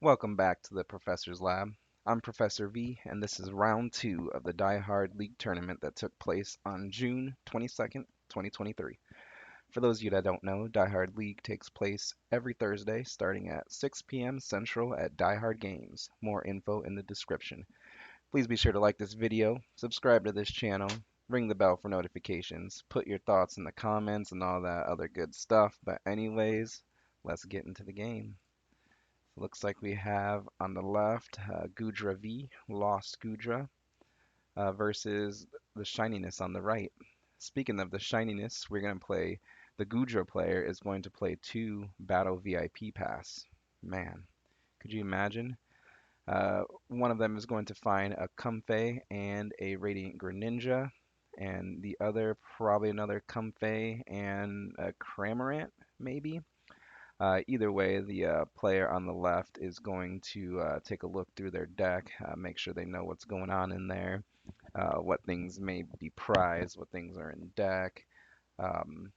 Welcome back to the Professor's Lab. I'm Professor V, and this is round two of the Die Hard League tournament that took place on June 22nd, 2023. For those of you that don't know, Die Hard League takes place every Thursday starting at 6 p.m. Central at Die Hard Games. More info in the description. Please be sure to like this video, subscribe to this channel, ring the bell for notifications, put your thoughts in the comments and all that other good stuff. But anyways, let's get into the game. Looks like we have on the left Goodra V, Lost Goodra, versus the Shininess on the right. Speaking of the Shininess, we're going to play, the Goodra player is going to play two Battle VIP Pass. Man, could you imagine? One of them is going to find a Comfey and a Radiant Greninja, and the other probably another Comfey and a Cramorant, maybe? Either way, the player on the left is going to take a look through their deck, make sure they know what's going on in there, what things may be prized, what things are in deck. Um,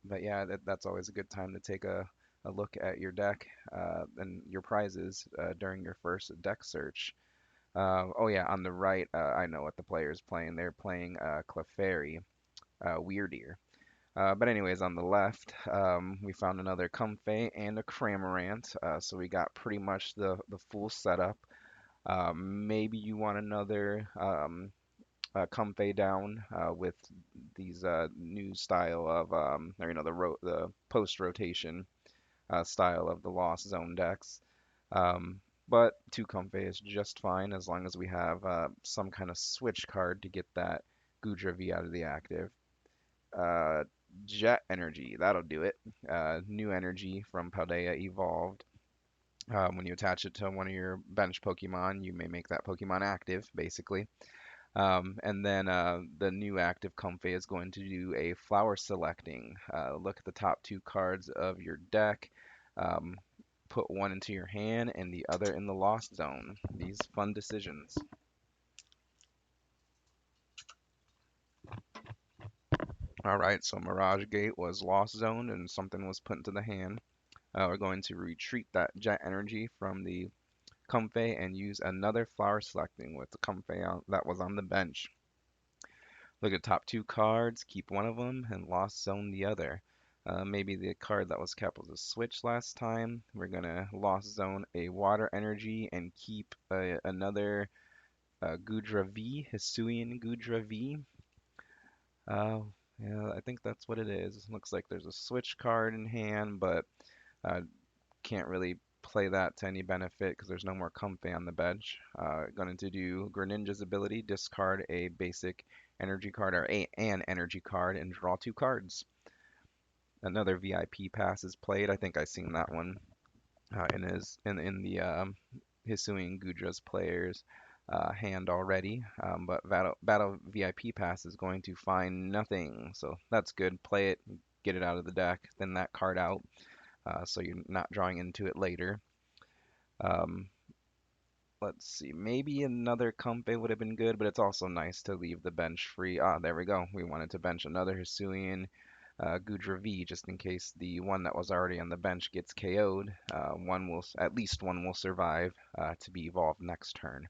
but yeah, that's always a good time to take a look at your deck and your prizes during your first deck search. Oh yeah, on the right, I know what the player is playing. They're playing Clefairy Wyrdeer. But anyways, on the left, we found another Comfey and a Cramorant, so we got pretty much the full setup. Maybe you want another Comfey down with these new style of, or the post rotation style of the Lost Zone decks. But two Comfey is just fine as long as we have some kind of switch card to get that Goodra V out of the active. Uh, Jet Energy, that'll do it. New energy from Paldea evolved. When you attach it to one of your bench Pokemon, you may make that Pokemon active, basically. And then the new active Comfey is going to do a flower selecting. Look at the top two cards of your deck. Um, put one into your hand and the other in the Lost Zone. These fun decisions. All right, so Mirage Gate was Lost Zone and something was put into the hand. We're going to retreat that Jet Energy from the Comfey and use another flower selecting with the Comfey that was on the bench. Look at top two cards, keep one of them, and Lost Zone the other. Maybe the card that was kept was a switch last time. We're going to Lost Zone a Water Energy and keep another Goodra V, Hisuian Goodra V. Uh, yeah, I think that's what it is. Looks like there's a switch card in hand, but uh, can't really play that to any benefit because there's no more Comfey on the bench. Going to do Greninja's ability, discard a basic energy card or an energy card and draw two cards. Another VIP pass is played. I think I've seen that one in the Hisuian Gudra's players hand already. But Battle VIP pass is going to find nothing, so that's good. Play it, get it out of the deck, then that card out so you're not drawing into it later. Um, let's see, maybe another Comfey would have been good, but it's also nice to leave the bench free. Ah, there we go. We wanted to bench another Hisuian Goodra V just in case the one that was already on the bench gets KO'd. At least one will survive to be evolved next turn.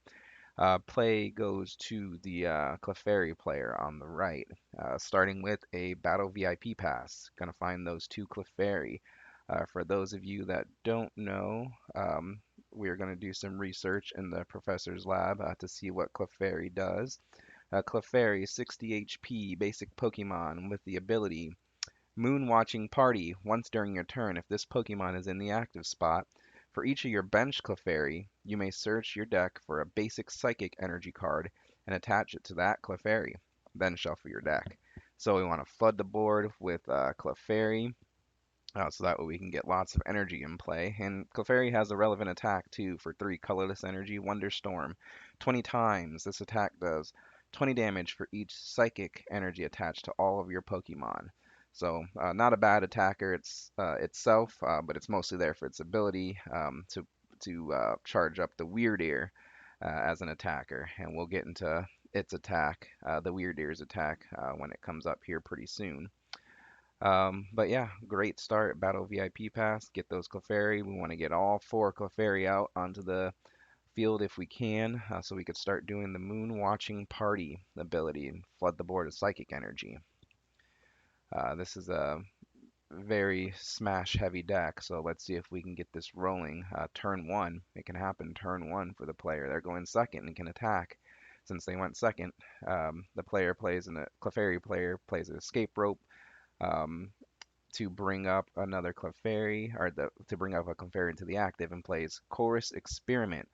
Play goes to the Clefairy player on the right, starting with a Battle VIP pass. Gonna find those two Clefairy. For those of you that don't know, we're going to do some research in the professor's lab to see what Clefairy does. Clefairy, 60 HP, basic Pokemon with the ability Moon Watching Party. Once during your turn, if this Pokemon is in the active spot, for each of your bench Clefairy, you may search your deck for a basic Psychic Energy card and attach it to that Clefairy. Then shuffle your deck. So we want to flood the board with Clefairy. So that way we can get lots of energy in play. And Clefairy has a relevant attack too for 3 colorless energy, Wonder Storm. 20 times this attack does 20 damage for each psychic energy attached to all of your Pokemon. So not a bad attacker itself, but it's mostly there for its ability to charge up the Wyrdeer as an attacker. And we'll get into its attack, the Wyrdeer's attack, when it comes up here pretty soon. But yeah, great start. Battle VIP pass. Get those Clefairy. We want to get all four Clefairy out onto the field if we can, so we could start doing the Moon Watching Party ability and flood the board with psychic energy. This is a very smash heavy deck, so let's see if we can get this rolling. Turn one, it can happen turn one for the player. They're going second and can attack. Since they went second, the player plays and the Clefairy player plays an escape rope um, to bring up another Clefairy, or to bring up a Clefairy into the active, and plays Chorus Experiment.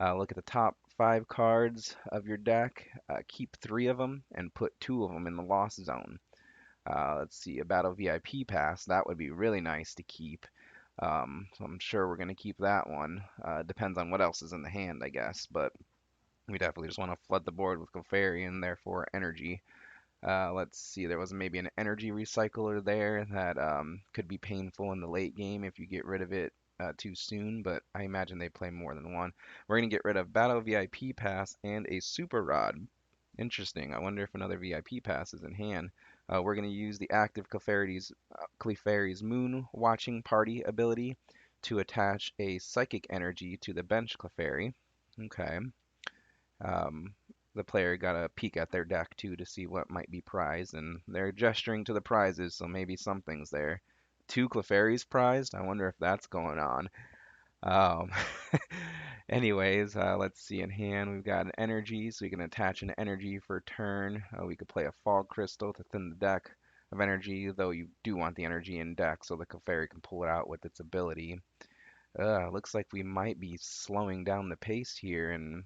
Look at the top five cards of your deck, keep three of them, and put two of them in the lost zone. Let's see, a Battle VIP pass. That would be really nice to keep. So I'm sure we're going to keep that one. Depends on what else is in the hand, I guess. But we definitely just want to flood the board with Clefairy and therefore energy. Let's see, there was maybe an energy recycler there that could be painful in the late game if you get rid of it too soon, but I imagine they play more than one. We're going to get rid of Battle VIP Pass and a Super Rod. Interesting. I wonder if another VIP Pass is in hand. We're going to use the active Clefairy's Moon Watching Party ability to attach a Psychic Energy to the bench Clefairy. Okay. Um, the player got a peek at their deck too to see what might be prized, and they're gesturing to the prizes, so maybe something's there. Two Clefairies prized? I wonder if that's going on. Um, anyways, let's see in hand. We've got an energy, so we can attach an energy for a turn. We could play a fog crystal to thin the deck of energy, though you do want the energy in deck so the Clefairy can pull it out with its ability. Looks like we might be slowing down the pace here and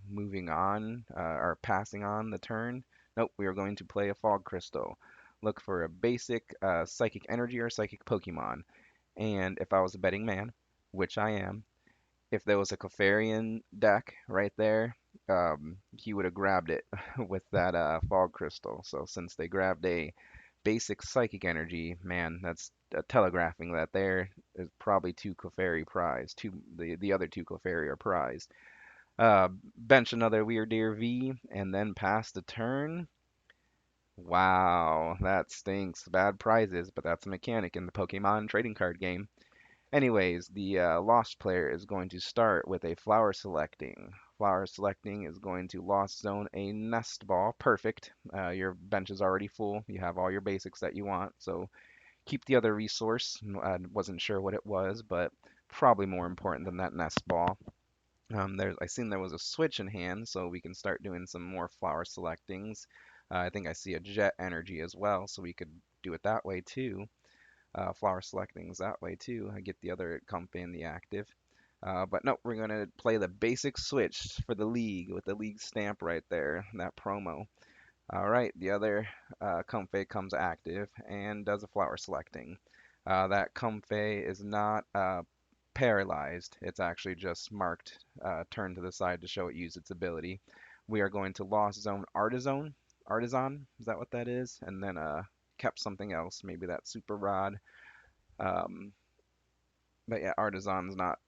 moving on or passing on the turn. Nope, we are going to play a Fog Crystal. Look for a basic Psychic Energy or Psychic Pokemon. And if I was a betting man, which I am, if there was a Clefairy deck right there, he would have grabbed it with that Fog Crystal. So since they grabbed a basic Psychic Energy, man, that's telegraphing that there is probably two Clefairy prized. The other two Clefairy are prized. Bench another Wyrdeer V and then pass the turn. Wow, that stinks. Bad prizes, but that's a mechanic in the Pokemon trading card game. Anyways, the Lost player is going to start with a Flower Selecting. Flower Selecting is going to Lost Zone a Nest Ball. Perfect. Your bench is already full. You have all your basics that you want, so keep the other resource. I wasn't sure what it was, but probably more important than that Nest Ball. I seen there was a switch in hand, so we can start doing some more flower selectings. I think I see a jet energy as well, so we could do it that way too. Flower selectings that way too. I get the other comp in the active. But no, we're going to play the basic switch for the league with the league stamp right there, that promo. All right, the other Comfey comes active and does a flower selecting. That Comfey is not paralyzed. It's actually just marked turned to the side to show it used its ability. We are going to Lost Zone Artisan, is that what that is? And then kept something else, maybe that Super Rod. Um, but yeah, Artisan's not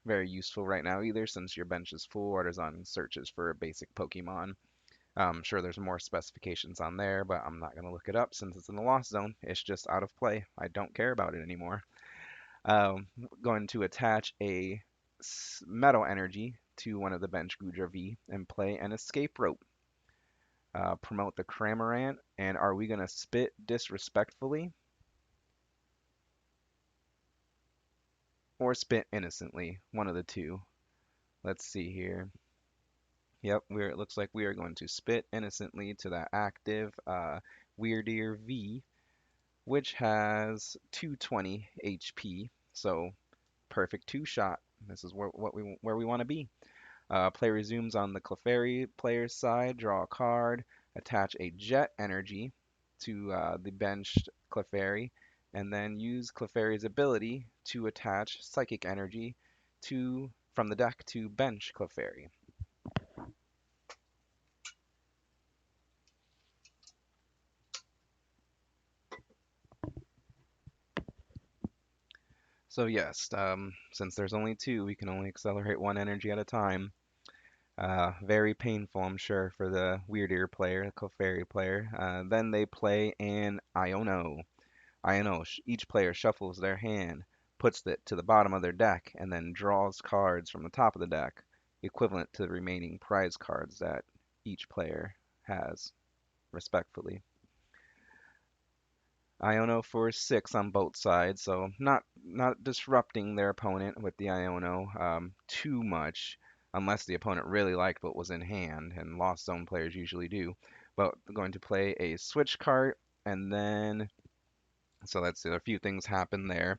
very useful right now either, since your bench is full. Artisan searches for a basic Pokemon. I'm sure there's more specifications on there, but I'm not going to look it up since it's in the Lost Zone. It's just out of play. I don't care about it anymore. Um, Going to attach a Metal Energy to one of the bench Goodra V and play an Escape Rope. Promote the Cramorant, and are we going to spit disrespectfully or spit innocently? One of the two. Let's see here. Yep, it looks like we are going to spit innocently to that active Wyrdeer V, which has 220 HP, so perfect two shot. This is where we want to be. Play resumes on the Clefairy player's side. Draw a card. Attach a Jet Energy to the benched Clefairy, and then use Clefairy's ability to attach Psychic Energy to from the deck to bench Clefairy. So yes, since there's only two, we can only accelerate one energy at a time. Very painful, I'm sure, for the Wyrdeer player, the Clefairy player. Then they play an Iono. Iono, each player shuffles their hand, puts it to the bottom of their deck, and then draws cards from the top of the deck, equivalent to the remaining prize cards that each player has, respectfully. Iono for 6 on both sides, so not disrupting their opponent with the Iono too much, unless the opponent really liked what was in hand, and Lost Zone players usually do. But going to play a switch card, and then so let's see, a few things happen there.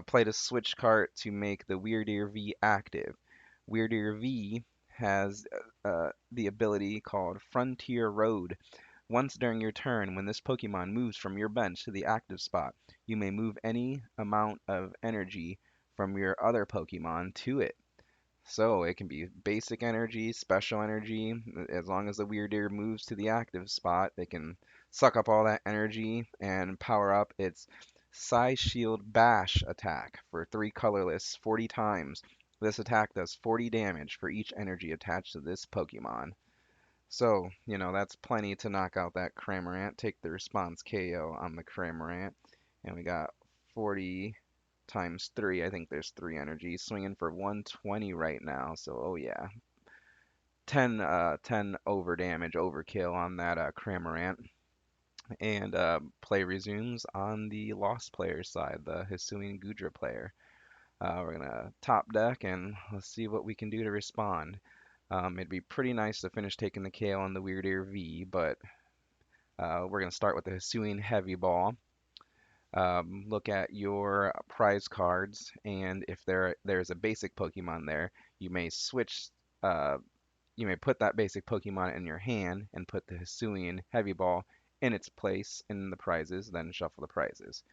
Played a switch card to make the Wyrdeer V active. Wyrdeer V has the ability called Frontier Road. Once during your turn, when this Pokemon moves from your bench to the active spot, you may move any amount of energy from your other Pokemon to it. So it can be basic energy, special energy. As long as the Wyrdeer moves to the active spot, it can suck up all that energy and power up its Psy Shield Bash attack for 3 colorless 40 times. This attack does 40 damage for each energy attached to this Pokemon. So, that's plenty to knock out that Cramorant. Take the response KO on the Cramorant. And we got 40 times 3. I think there's 3 energies. Swinging for 120 right now. So, oh yeah. 10 over damage, overkill on that Cramorant. And play resumes on the Lost player side, the Hisuian Goodra player. We're going to top deck and let's see what we can do to respond. It'd be pretty nice to finish taking the KO on the Wyrdeer V, but we're going to start with the Hisuian Heavy Ball. Look at your prize cards, and if there's a basic Pokemon there, you may switch. You may put that basic Pokemon in your hand and put the Hisuian Heavy Ball in its place in the prizes, then shuffle the prizes.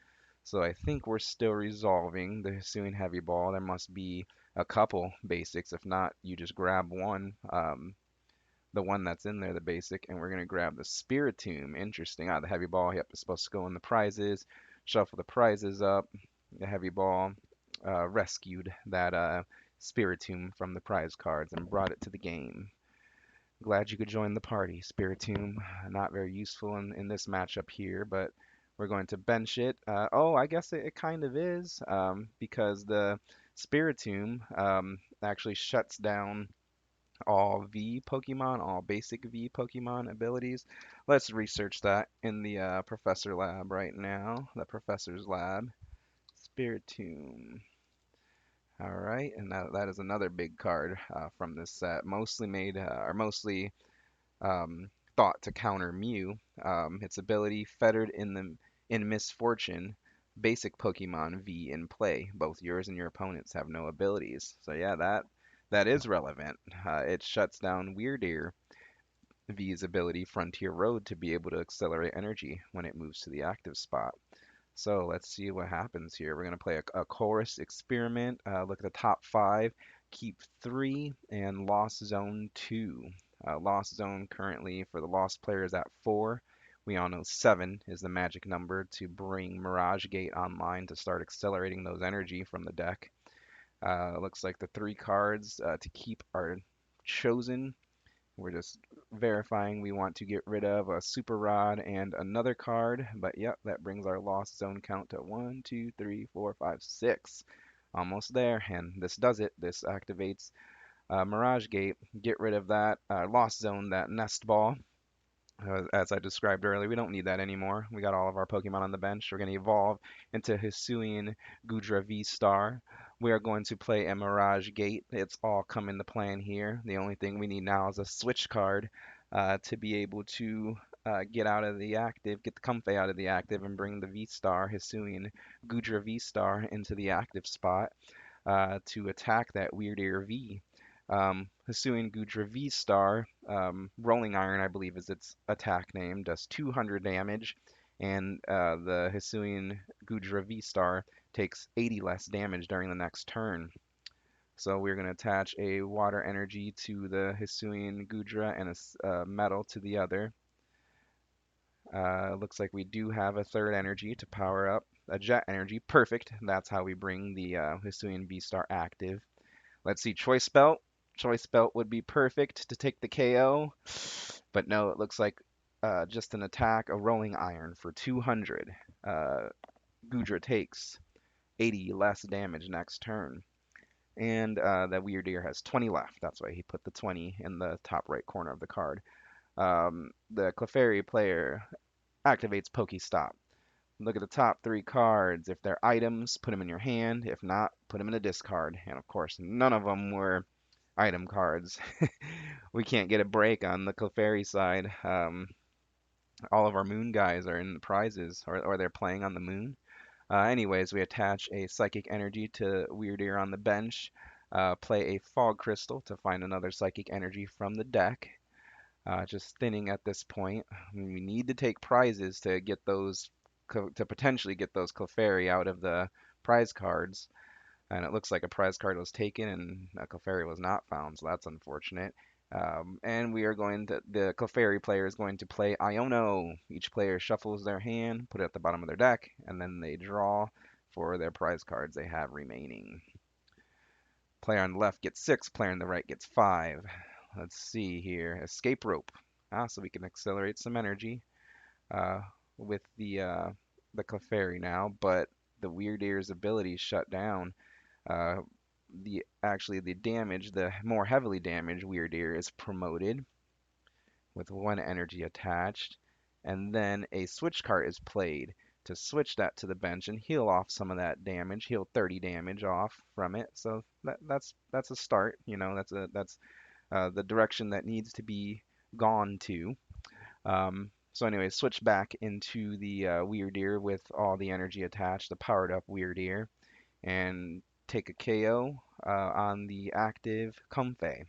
So I think we're still resolving the Hisuian Heavy Ball. There must be a couple basics. If not, you just grab one, the one that's in there, the basic, and we're going to grab the Spiritomb. Interesting. The Heavy Ball, yep, is supposed to go in the prizes. Shuffle the prizes up. The Heavy Ball rescued that Spiritomb from the prize cards and brought it to the game. Glad you could join the party, Spiritomb. Not very useful in this matchup here, but we're going to bench it. Oh, I guess it kind of is, because the Spiritomb actually shuts down all V Pokemon, all basic V Pokemon abilities. Let's research that in the Professor Lab right now, the Professor's Lab. Spiritomb. All right, and that is another big card from this set, mostly made or mostly thought to counter Mew. Its ability, Fettered in Misfortune, basic Pokemon V in play. Both yours and your opponents have no abilities. So yeah, that is relevant. It shuts down Wyrdeer V's ability, Frontier Road, to be able to accelerate energy when it moves to the active spot. So let's see what happens here. We're going to play a chorus experiment. Look at the top 5. Keep 3 and Lost Zone 2. Lost Zone currently for the Lost player is at 4. We all know 7 is the magic number to bring Mirage Gate online to start accelerating those energy from the deck. Looks like the 3 cards to keep are chosen. We're just verifying we want to get rid of a Super Rod and another card. But yep, that brings our Lost Zone count to 1, 2, 3, 4, 5, 6. Almost there, and this does it. This activates Mirage Gate. Get rid of that Lost Zone, that Nest Ball. As I described earlier, we don't need that anymore. We got all of our Pokemon on the bench. We're going to evolve into Hisuian Goodra V-Star. We are going to play a Mirage Gate. It's all come into plan here. The only thing we need now is a switch card to be able to get out of the active, get the Comfey out of the active, and bring the V-Star, Hisuian Goodra V-Star, into the active spot to attack that Wyrdeer V. Hisuian Goodra V-Star, Rolling Iron, I believe is its attack name, does 200 damage, and the Hisuian Goodra V-Star takes 80 less damage during the next turn. So we're going to attach a water energy to the Hisuian Goodra and a metal to the other. Looks like we do have a third energy to power up a jet energy. Perfect. That's how we bring the Hisuian V-Star active. Let's see, Choice Belt. Choice Belt would be perfect to take the KO, but no, it looks like just an attack, a Rolling Iron for 200. Uh, Goodra takes 80 less damage next turn. And that Wyrdeer has 20 left. That's why he put the 20 in the top right corner of the card. The Clefairy player activates Pokestop. Look at the top three cards. If they're items, put them in your hand. If not, put them in a discard. And of course, none of them were item cards. We can't get a break on the Clefairy side. All of our moon guys are in the prizes, or they're playing on the moon. Anyways, we attach a psychic energy to Wyrdeer on the bench. Play a fog crystal to find another psychic energy from the deck. Just thinning at this point. We need to take prizes to get those, to potentially get those Clefairy out of the prize cards. And it looks like a prize card was taken and a Clefairy was not found, so that's unfortunate. And we are going to, the Clefairy player is going to play Iono. Each player shuffles their hand, put it at the bottom of their deck, and then they draw for their prize cards they have remaining. Player on the left gets 6, player on the right gets 5. Let's see here. Escape rope. So we can accelerate some energy uh, with the Clefairy now, but the Wyrdeer's ability shut down. Uh, the damage, the more heavily damaged Wyrdeer is promoted with 1 energy attached, and then a switch card is played to switch that to the bench and heal off some of that damage, heal 30 damage off from it. So that's a start. That's the direction that needs to be gone to. So anyway, switch back into the Wyrdeer with all the energy attached, the powered up Wyrdeer, and take a KO on the active Comfey.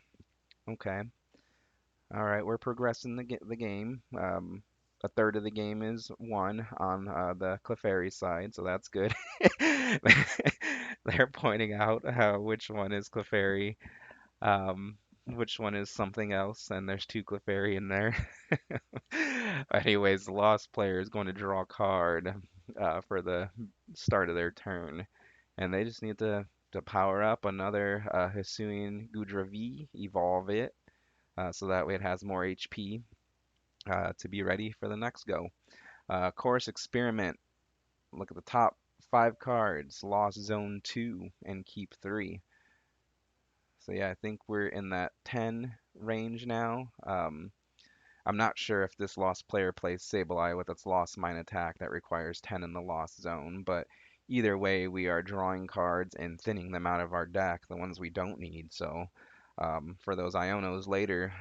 Okay. All right, we're progressing the game. A third of the game is won on the Clefairy side, so that's good. They're pointing out which one is Clefairy, um, which one is something else, and there's 2 Clefairy in there. Anyways, the lost player is going to draw a card for the start of their turn, and they just need to power up another Hisuian Goodra V, evolve it, so that way it has more HP to be ready for the next go. Course Experiment. Look at the top 5 cards. Lost Zone 2 and keep 3. So yeah, I think we're in that 10 range now. I'm not sure if this lost player plays Sableye with its lost mine attack that requires 10 in the lost zone, but either way, we are drawing cards and thinning them out of our deck, the ones we don't need. So for those Ionos later,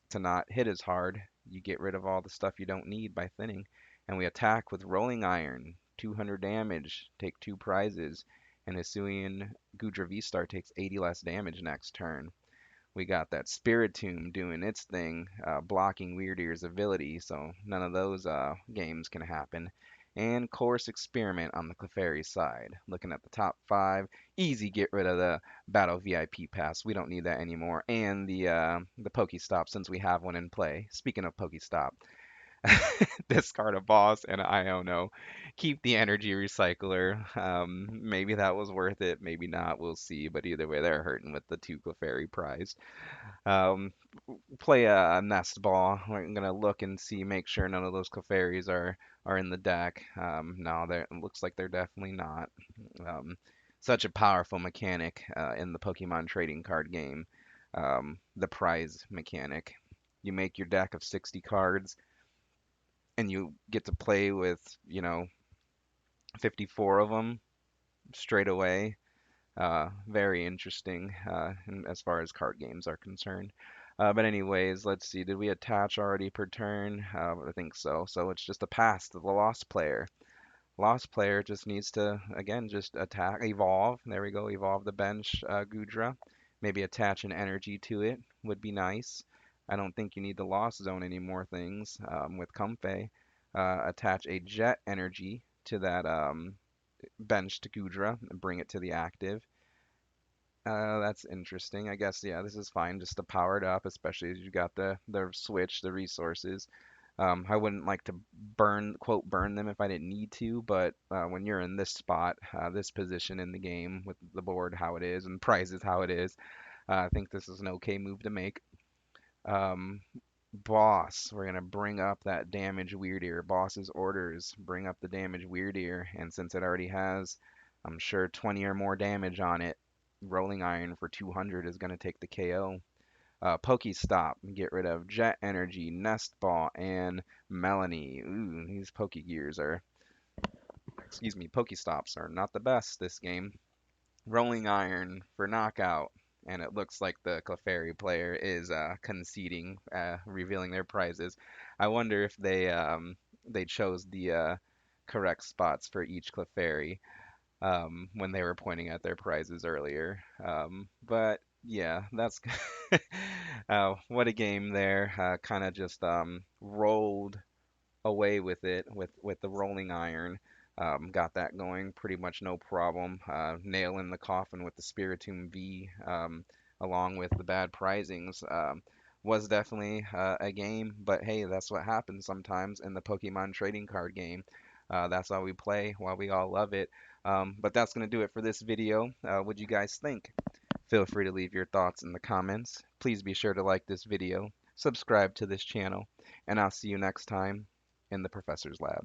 to not hit as hard, you get rid of all the stuff you don't need by thinning. And we attack with Rolling Iron, 200 damage, take 2 prizes, and Hisuian Goodra V-Star takes 80 less damage next turn. We got that Spiritomb doing its thing, blocking Wyrdeer's ability, so none of those games can happen. And Course Experiment on the Clefairy side. Looking at the top 5, easy get rid of the Battle VIP Pass. We don't need that anymore. And the Pokestop, since we have one in play. Speaking of Pokestop, discard a boss and an Iono. Keep the energy recycler. Maybe that was worth it, maybe not. We'll see. But either way, they're hurting with the 2 Clefairy prize. Um, Play a nest ball. I'm gonna look and see, make sure none of those Clefairies are in the deck. No, it looks like they're definitely not. Um, Such a powerful mechanic in the Pokemon trading card game. The prize mechanic. You make your deck of 60 cards, and you get to play with 54 of them straight away. Very interesting as far as card games are concerned. But anyways, let's see. Did we attach already per turn? I think so. So it's just a pass to the lost player. Lost player just needs to, again, just attack, evolve. There we go, evolve the bench Goodra. Maybe attach an energy to it would be nice. I don't think you need the lost zone any more things with Comfey. Attach a jet energy to that bench to Goodra and bring it to the active. That's interesting. I guess, yeah, this is fine just to power it up, especially as you got the switch, the resources. I wouldn't like to quote, burn them if I didn't need to, but when you're in this spot, this position in the game with the board how it is and prizes how it is, I think this is an okay move to make. Um, Boss, we're gonna bring up that damage Wyrdeer. Boss's orders, bring up the damage Wyrdeer, and since it already has, I'm sure 20 or more damage on it, Rolling Iron for 200 is gonna take the KO. Pokestop, get rid of Jet Energy, Nest Ball, and Melanie. Ooh, these Pokegears are, excuse me, Pokestops are not the best this game. Rolling Iron for knockout. And it looks like the Clefairy player is conceding, revealing their prizes. I wonder if they chose the correct spots for each Clefairy when they were pointing at their prizes earlier. But yeah, that's what a game there. Kind of just rolled away with it with the rolling iron. Got that going pretty much no problem. Nail in the coffin with the Spiritomb V, along with the bad prizings. Was definitely a game, but hey, that's what happens sometimes in the Pokemon trading card game. That's how we play, why we all love it. But that's going to do it for this video. What'd you guys think? Feel free to leave your thoughts in the comments. Please be sure to like this video, subscribe to this channel, and I'll see you next time in the Professor's Lab.